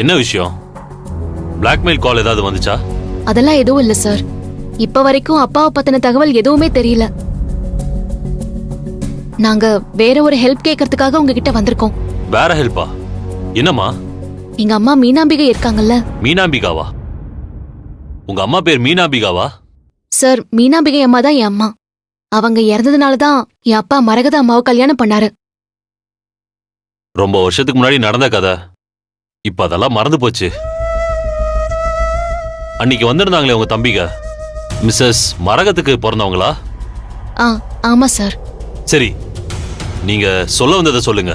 என்ன விஷயம்? பிளாக்மெயில் கால் ஏதாவது வந்துச்சா? அதெல்லாம் எதுவும் இல்ல சார். இப்ப வரைக்கும் அப்பாவை பத்தின தகவல் எதுவுமே தெரியல. நாங்க வேற ஒரு ஹெல்ப் கேட்கறதுக்காக உங்ககிட்ட வந்திருக்கோம். வேற ஹெல்ப்பா? என்னம்மா? எங்க அம்மா மீனாம்பிகை இருக்காங்கல்ல? மீனாம்பிகாவா? உங்க அம்மா பேர் மீனாம்பிகாவா? சார், மீனாம்பிகை அம்மா தான் என் அம்மா. அவங்க இறந்ததுனால தான் என் அப்பா மரகத அம்மாவை கல்யாணம் பண்ணாரு. ரொம்ப வருஷத்துக்கு முன்னாடி நடந்த கதை. இப்ப அதெல்லாம் மறந்து போச்சு. அன்னைக்கு வந்திருந்தாங்களே உங்க தம்பிக, மிஸ்ஸஸ் மரகத்துக்கு பிறந்தவங்களா? ஆமா சார். சரி, நீங்க சொல்ல வந்ததை சொல்லுங்க.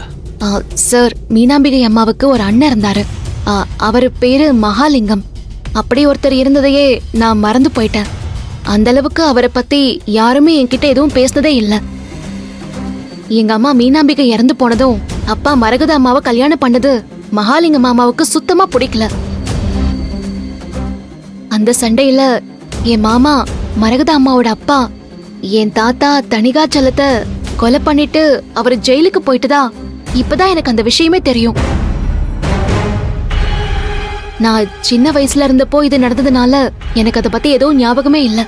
சார், மீனாம்பிகை அம்மாவுக்கு ஒரு அண்ணன் இருந்தாரு. அவரு பேரு மகாலிங்கம். அப்படி ஒருத்தர் இருந்ததையே நான் மறந்து போயிட்டேன். அந்த அளவுக்கு அவரை பத்தி யாருமே என்கிட்ட எதுவும் பேசினதே இல்ல. எங்க அம்மா மீனாம்பிகை இறந்து போனதும் அப்பா மரகத அம்மாவை கல்யாணம் பண்ணது மகாலிங்கம் மாமாவுக்கு சுத்தமா பிடிக்கல. அந்த சண்டையில என் மாமா மரகத அம்மாவோட அப்பா என் தாத்தா தணிகாச்சலத்தை கொலை பண்ணிட்டு அவர் ஜெயிலுக்கு போயிட்டுதா இப்பதான் எனக்கு அந்த விஷயமே தெரியும். நான் சின்ன வயசுல இருந்தப்போ இது நடந்ததுனால எனக்கு அதை பத்தி எதுவும் ஞாபகமே இல்ல.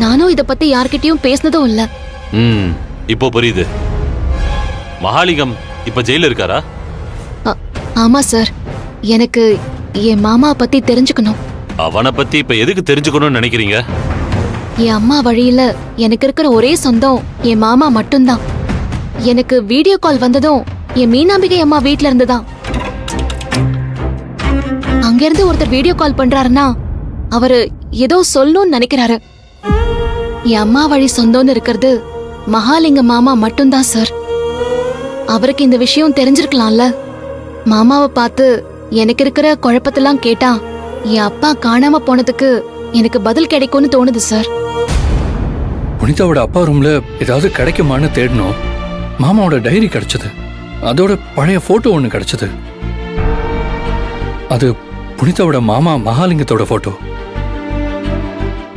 நானும் இத பத்தி யார்கிட்டயும் பேசினதும் இல்ல. இப்போ புரியுது. மகாலிங்கம் இப்ப ஜெயில இருக்காரா? ஆமா சார். எனக்கு என் மாமா பத்தி தெரிஞ்சுக்கணும். அவனை பத்தி இப்ப எதுக்கு தெரிஞ்சுக்கணும்னு நினைக்கிறீங்க? என் அம்மா வழியில எனக்கு இருக்கிற ஒரே சொந்தம் என் மாமா மட்டும்தான். எனக்கு வீடியோ கால் வந்ததும் என் மீனாம்பிகை அம்மா வீட்ல இருந்துதான். அங்கிருந்து ஒருத்தர் வீடியோ கால் பண்றாருன்னா அவரு ஏதோ சொல்லணும்னு நினைக்கிறாரு. என் அம்மா வழி சொந்தம்னு இருக்கிறது மகாலிங்க மாமா மட்டும்தான் சார். அவருக்கு இந்த விஷயம் தெரிஞ்சிருக்கலாம்ல. மாமாவை பார்த்து எனக்கு இருக்கிற குழப்பத்தெல்லாம் கேட்டா என் அப்பா காணாம போனதுக்கு எனக்கு பதில் கிடைக்கும்னு தோணுது சார். புனிதாவோட அப்பா ரூம்ல ஏதாவது கிடைக்குமான்னு தேடணும். மாமாவோட டைரி கிடைச்சது. அதோட பழைய போட்டோ ஒண்ணு கிடைச்சது. அது புனிதாவோட மாமா மகாலிங்கத்தோட போட்டோ.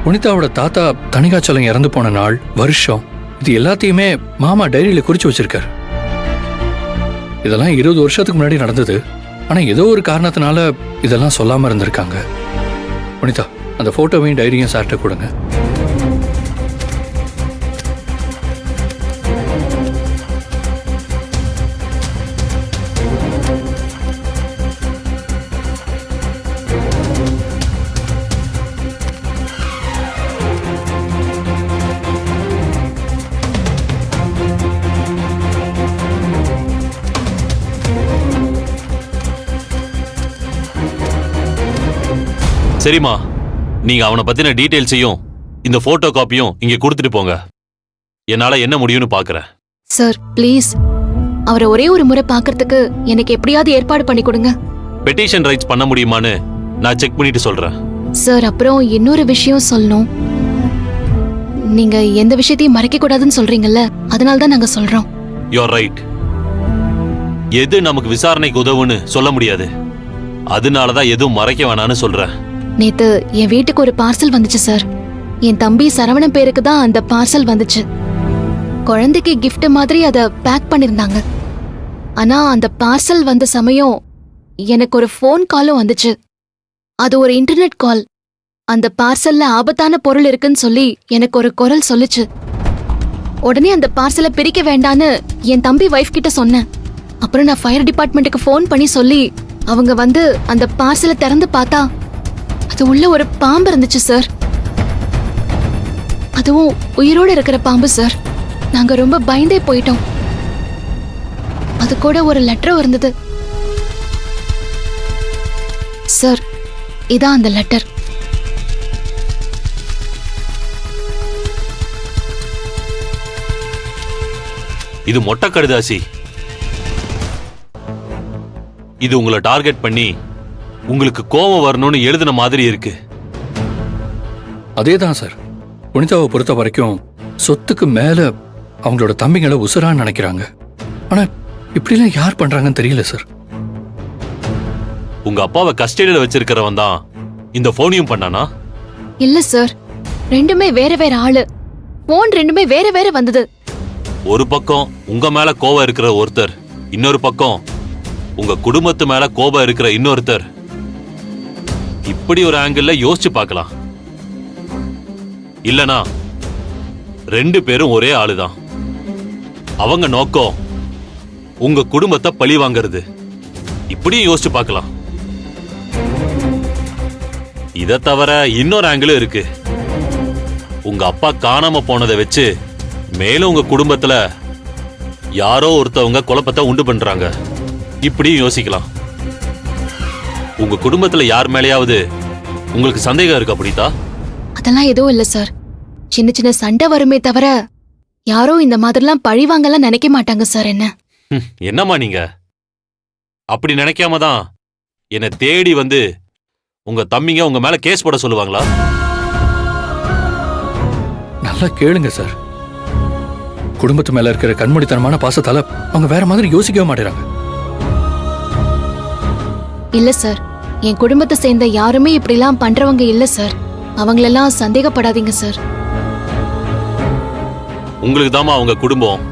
புனிதாவோட தாத்தா தணிகாச்சலம் இறந்து போன நாள், வருஷம், இது எல்லாத்தையுமே மாமா டைரியில குறிச்சு வச்சிருக்காரு. இதெல்லாம் 20 வருஷத்துக்கு முன்னாடி நடந்தது. ஆனா ஏதோ ஒரு காரணத்தினால இதெல்லாம் சொல்லாம இருந்திருக்காங்க. புனிதா, அந்த போட்டோவையும் டைரியும் சார்ட்ட கொடுங்க. சரிம்மா, நீங்க அவனை பத்தின டீடைல்ஸையும் இந்த போட்டோ காப்பியும் இங்க கொடுத்துட்டு போங்க. என்னால என்ன முடியும்னு பாக்குறேன். சார், ப்ளீஸ் அவரை ஒரே ஒரு முறை பாக்குறதுக்கு எனக்கு எப்படியாவது ஏற்பாடு பண்ணி கொடுங்க. பெட்டிஷன் ரைட்ஸ் பண்ண முடியுமான்னு நான் செக் பண்ணிட்டு சொல்றேன். சார், அப்புறம் இன்னொரு விஷயம் சொல்லணும். நீங்க எந்த விஷயத்தையும் மறைக்க கூடாதுன்னு சொல்றீங்கல்ல, அதனால தான் நாங்க சொல்றோம். You're right. எது நமக்கு விசாரணைக்கு உதவுன்னு சொல்ல முடியாது. அதனாலதான் எதுவும் மறைக்க வேணான்னு சொல்றேன். நேத்து என் வீட்டுக்கு ஒரு பார்சல் வந்துச்சு சார். என் தம்பி சரவணன் பேருக்கு தான் அந்த பார்சல் வந்துச்சு. குழந்தைக்கு கிஃப்ட் மாதிரி அதை பேக் பண்ணிருந்தாங்க. ஆனா அந்த பார்சல் வந்த சமயம் எனக்கு ஒரு ஃபோன் காலும் வந்துச்சு. அது ஒரு இன்டர்நெட் கால். அந்த பார்சல்ல ஆபத்தான பொருள் இருக்குன்னு சொல்லி எனக்கு ஒரு குரல் சொல்லுச்சு. உடனே அந்த பார்சலை பிரிக்க வேண்டான்னு என் தம்பி வைஃப் கிட்ட சொன்னேன். அப்புறம் நான் ஃபயர் டிபார்ட்மெண்ட்டுக்கு ஃபோன் பண்ணி சொல்லி அவங்க வந்து அந்த பார்சலை திறந்து பார்த்தா அது உள்ள ஒரு பாம்பு இருந்துச்சு சார். அதுவும் உயிரோட இருக்கிற பாம்பு சார். நாங்க ரொம்ப பயந்தே போயிட்டோம். அது கூட ஒரு லெட்டரும் இருந்தது சார். இதான் அந்த லெட்டர். இது மொட்டை கடுதாசி. இது உங்களை டார்கெட் பண்ணி உங்களுக்கு கோபம் வரணும்னு எழுதின மாதிரி இருக்கு. அதேதான் சார். புனிதாவை பொறுத்த வரைக்கும் சொத்துக்கு மேல அவங்களோட தம்பிங்களை உசுரான்னு நினைக்கிறாங்க. ஆனா இப்படிலாம் யார் பண்றாங்கன்னு தெரியல சார். உங்க அப்பாவை கஸ்டடியில வச்சிருக்கிறவன் தான் இந்த போனையும் பண்ணானா? இல்ல சார், ரெண்டுமே வேற வேற ஆளு. போன் ரெண்டுமே வேற வேற வந்தது. ஒரு பக்கம் உங்க மேல கோவம் இருக்கிற ஒருத்தர், இன்னொரு பக்கம் உங்க குடும்பத்து மேல கோபம் இருக்கிற இன்னொருத்தர் இப்படி ஒரு ஆங்கிள் யோசிச்சு பார்க்கலாம். இல்லனா 2 பேரும் ஒரே ஆளுதான். அவங்க நோக்கம் உங்க குடும்பத்தை பழி வாங்குறது. இப்படியும் யோசிச்சு பார்க்கலாம். இத தவிர இன்னொரு ஆங்கிள் இருக்கு. உங்க அப்பா காணாம போனதை வச்சு மேலும் உங்க குடும்பத்துல யாரோ ஒருத்தவங்க குழப்பத்தை உண்டு பண்றாங்க. இப்படியும் யோசிக்கலாம். உங்க குடும்பத்துல யார் மேலேயாவது உங்களுக்கு சந்தேகம் இருக்கு அப்படித்தா? அதெல்லாம் எதுவும் இல்ல சார். சின்ன சின்ன சண்டை வருமே தவிர யாரோ இந்த மாதிரிலாம் பழிவாங்கலாம் நினைக்க மாட்டாங்க சார். என்ன என்னம்மா நீங்க அப்படி நினைக்காம தான் என்னை தேடி வந்து உங்க தம்பிங்க உங்க மேல கேஸ் போட சொல்லுவாங்களா? நல்லா கேளுங்க சார். குடும்பத்து மேல இருக்கிற கண்மூடித்தனமான பாசத்தால அவங்க வேற மாதிரி யோசிக்கவே மாட்டேறாங்க. இல்ல சார், என் குடும்பத்தை சேர்ந்த யாருமே இப்படிலாம் பண்றவங்க இல்ல சார். அவங்களெல்லாம் சந்தேகப்படாதீங்க சார். உங்களுக்கு தாமா அவங்க குடும்பம்.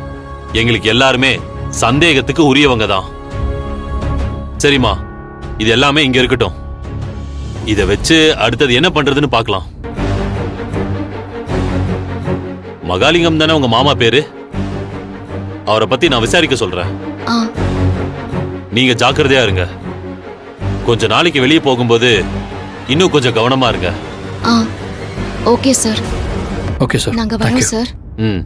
எங்களுக்கு எல்லாருமே சந்தேகத்துக்கு உரியவங்க தான். சரிம்மா, இது எல்லாமே இங்க இருக்கட்டும். இத வச்சு அடுத்தது என்ன பண்றதுன்னு பார்க்கலாம். மகாலிங்கம் தானே உங்க மாமா பேரு? அவரை பத்தி நான் விசாரிக்க சொல்றேன். ஆ, நீங்க ஜாக்கிரதையா இருங்க. கொஞ்ச நாளைக்கு வெளியே போகும்போது இன்னும் கொஞ்சம் கவனமா இருங்க. ஆ, ஓகே சார். Okay sir. நாங்க Thank வரோம் you. சார். ம்